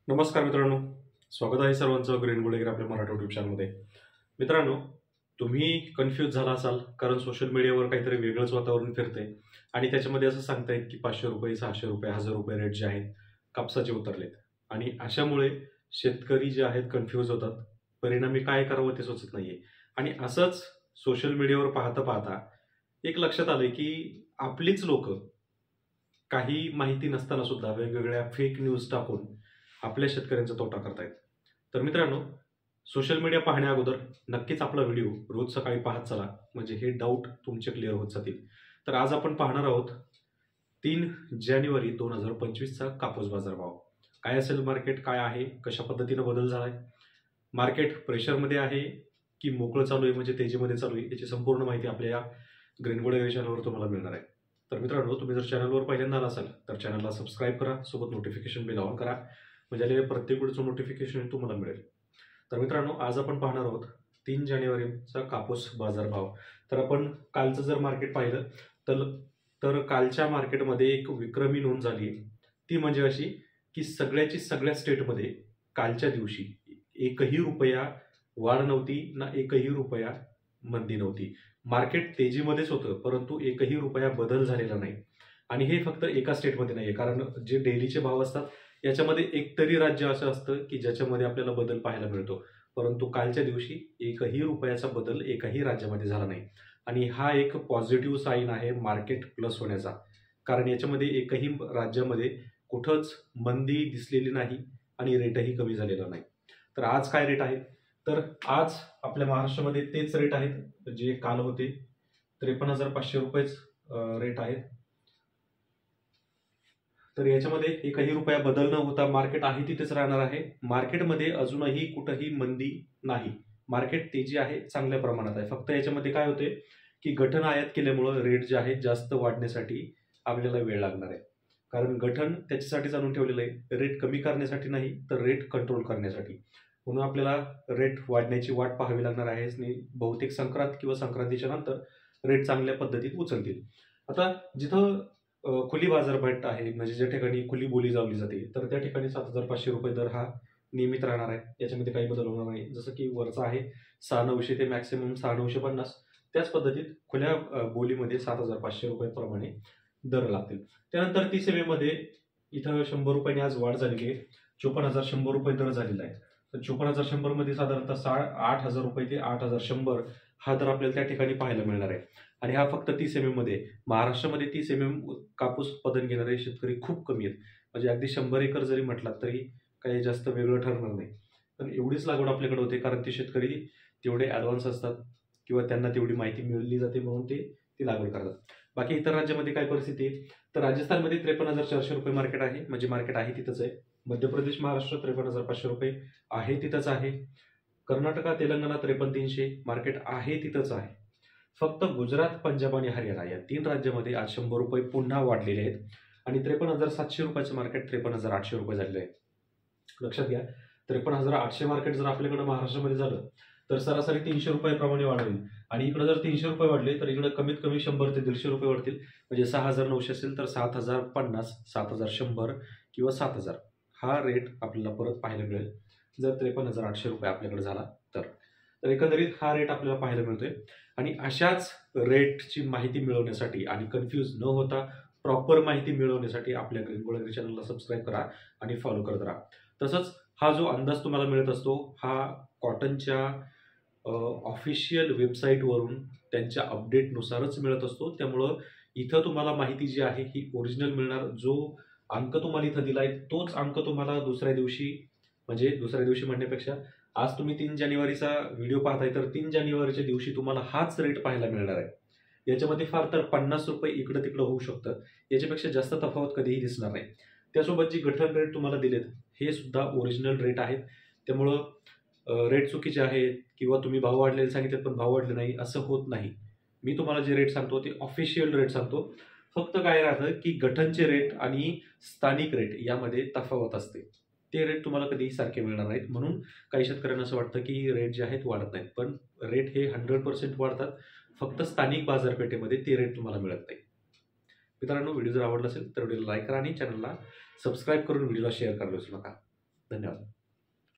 नमस्कार मित्रांनो, स्वागत आहे सर्वांचं ग्रीन गोल्ड आपल्या मराठी युट्यूब चॅनलमध्ये. मित्रांनो, तुम्ही कन्फ्यूज झाला असाल कारण सोशल मीडियावर काहीतरी वेगळंच वातावरण फिरते आणि त्याच्यामध्ये असं सांगतायत की ₹500, ₹600, ₹1000 रेट जे आहेत कापसाचे उतरलेत आणि अशामुळे शेतकरी जे आहेत कन्फ्यूज होतात. परिणामी काय करावं ते सुचत नाहीये आणि असंच सोशल मीडियावर पाहता पाहता एक लक्षात आलंय की आपलीच लोक काही माहिती नसताना सुद्धा वेगवेगळ्या फेक न्यूज टाकून आपल्या शेतकऱ्यांचा तोटा करतायत. तर मित्रांनो, सोशल मीडिया पाहण्या अगोदर नक्कीच आपला व्हिडिओ रोज सकाळी पाहत चला, म्हणजे हे डाऊट तुमचे क्लिअर होत जातील. तर आज आपण पाहणार आहोत 3 जानेवारी 2025 चा कापूस बाजारभाव. काय असेल मार्केट, काय आहे, कशा पद्धतीनं बदल झालाय, मार्केट प्रेशरमध्ये आहे की मोकळं चालू आहे म्हणजे तेजीमध्ये चालू आहे, याची संपूर्ण माहिती आपल्या या ग्रीन गोल्ड चॅनलवर तुम्हाला मिळणार आहे. तर मित्रांनो, तुम्ही जर चॅनलवर पहिल्यांदा आला असाल तर चॅनलला सबस्क्राईब करा, सोबत नोटिफिकेशन बेल ऑन करा, म्हणजे आलेल्या प्रत्येक व्हिडिओचं नोटिफिकेशन तुम्हाला मिळेल. तर मित्रांनो, आज आपण पाहणार आहोत 3 जानेवारीचा कापूस बाजारभाव. तर आपण कालचं जर मार्केट पाहिलं तर तर कालच्या मार्केटमध्ये एक विक्रमी नोंद झाली आहे. ती म्हणजे अशी की सगळ्या स्टेटमध्ये कालच्या दिवशी एकही रुपया वाढ नव्हती ना एकही रुपया मंदी नव्हती. मार्केट तेजीमध्येच होतं, परंतु एकही रुपया बदल झालेला नाही. आणि हे फक्त एका स्टेटमध्ये नाहीये, कारण जे डेलीचे भाव असतात याच्यामध्ये एकतरी राज्य असं असतं की ज्याच्यामध्ये आपल्याला बदल पाहायला मिळतो. परंतु कालच्या दिवशी एकही रुपयाचा बदल एकाही राज्यामध्ये झाला नाही आणि हा एक पॉझिटिव्ह साईन आहे मार्केट प्लस होण्याचा. कारण याच्यामध्ये एकही राज्यामध्ये कुठंच मंदी दिसलेली नाही आणि रेटही कमी झालेला नाही. तर आज काय रेट आहे? तर आज आपल्या महाराष्ट्रामध्ये तेच रेट आहेत जे काल होते. 53,500 रुपयेच रेट आहेत. तर याच्यामध्ये एकही रुपया बदल न होता मार्केट आहे तिथेच राहणार आहे. मार्केटमध्ये अजूनही कुठंही मंदी नाही. मार्केट तेजी आहे, चांगल्या प्रमाणात आहे. फक्त याच्यामध्ये काय होते की गठन आयात केल्यामुळं रेट जे आहे जास्त वाढण्यासाठी आपल्याला वेळ लागणार आहे. कारण गठन त्याच्यासाठीच आणून ठेवलेलं आहे, रेट कमी करण्यासाठी नाही, तर रेट कंट्रोल करण्यासाठी. म्हणून आपल्याला रेट वाढण्याची वाट पाहावी लागणार आहे आणि बहुतेक संक्रांत किंवा संक्रांतीच्या नंतर रेट चांगल्या पद्धतीत उचलतील. आता जिथं खुली बाजारपेठ आहे, म्हणजे ज्या ठिकाणी खुली बोली लावली जाते, तर त्या ठिकाणी 7,500 रुपये दर हा नियमित राहणार आहे. याच्यामध्ये काही बदल होणार नाही. जसं की वरचा आहे 6,900 ते मॅक्सिमम 6,950, त्याच पद्धतीत खुल्या बोलीमध्ये 7,500 रुपये दर लागतील. त्यानंतर 30 मध्ये इथं 100 रुपयांनी आज वाढ झालेली आहे. 54,100 रुपये दर झालेला आहे. तर 54,100 मध्ये साधारणतः 8,000 रुपये ते 8,100 हा दर आपल्याला त्या ठिकाणी पाहायला मिळणार आहे. आणि हा फक्त 30 मध्ये. महाराष्ट्रामध्ये 30 कापूस उत्पादन घेणारे शेतकरी खूप कमी आहेत. म्हणजे अगदी 100 एकर जरी म्हटलात तरी काही जास्त वेगळं ठरणार नाही. पण एवढीच लागवड आपल्याकडे होते, कारण ते शेतकरी तेवढे ॲडव्हान्स असतात किंवा त्यांना तेवढी माहिती मिळली जाते म्हणून ते ती लागवड करतात. बाकी इतर राज्यामध्ये काय परिस्थिती आहे? तर राजस्थानमध्ये 53,400 रुपये मार्केट आहे, म्हणजे मार्केट आहे तिथंच आहे. मध्य प्रदेश, महाराष्ट्र 53,500 रुपये आहे तिथंच आहे. कर्नाटका, तेलंगणा 53,300 मार्केट आहे तिथंच आहे. फक्त गुजरात, पंजाब आणि हरियाणा या 3 राज्यामध्ये आज 100 रुपये पुन्हा वाढलेले आहेत आणि 53,700 रुपयाचं मार्केट 53,800 रुपये झालेलं आहे. लक्षात घ्या, 53,800 मार्केट जर आपल्याकडे महाराष्ट्रामध्ये झालं तर सरासरी 300 रुपयाप्रमाणे वाढेल आणि इकडे जर 300 रुपये वाढले तर इकडे कमीत कमी 100 ते 150 रुपये वाढतील. म्हणजे 6,900 असेल तर 7,050, 7,100 किंवा 7,000 हा रेट आपल्याला परत पाहायला मिळेल जर 53,800 रुपये आपल्याकडे झाला तर. तर एकंदरीत हा रेट आपल्याला पाहायला मिळतोय आणि अशाच रेटची माहिती मिळवण्यासाठी आणि कन्फ्यूज न होता प्रॉपर माहिती मिळवण्यासाठी आपल्या ग्रीन गोल्ड चॅनलला सबस्क्राईब करा आणि फॉलो करत राहा. तसंच हा जो अंदाज तुम्हाला मिळत असतो हा कॉटनच्या ऑफिशियल वेबसाईटवरून त्यांच्या अपडेटनुसारच मिळत असतो. त्यामुळं इथं तुम्हाला माहिती जी आहे ही ओरिजिनल मिळणार. जो अंक तुम्हाला इथं दिलाय तोच अंक तुम्हाला दुसऱ्या दिवशी म्हणण्यापेक्षा आज तुम्ही 3 जानेवारीचा व्हिडिओ पाहताय तर 3 जानेवारीच्या दिवशी तुम्हाला हाच रेट पाहायला मिळणार आहे. याच्यामध्ये फार तर 50 रुपये इकडं तिकडं होऊ शकतं, याच्यापेक्षा जास्त तफावत कधीही दिसणार नाही. त्यासोबत जी गठन रेट तुम्हाला दिलेत हे सुद्धा ओरिजिनल रेट आहेत. त्यामुळं रेट चुकीचे आहेत किंवा तुम्ही भाव वाढलेले सांगितले पण भाव वाढले नाही असं होत नाही. मी तुम्हाला जे रेट सांगतो ते ऑफिशियल रेट सांगतो. फक्त काय राहतं की गठनचे रेट आणि स्थानिक रेट यामध्ये तफावत असते. ते रेट तुम्हाला कधीही सारखे मिळणार नाहीत. म्हणून काही शेतकऱ्यांना असं वाटतं की रेट जे आहेत वाढत नाहीत, पण रेट हे 100% वाढतात. फक्त स्थानिक बाजारपेठेमध्ये ते रेट तुम्हाला मिळत नाही. मित्रांनो, व्हिडिओ जर आवडला असेल तर व्हिडिओला लाईक करा आणि चॅनलला सबस्क्राईब करून व्हिडिओला शेअर करायला विसरू नका. धन्यवाद.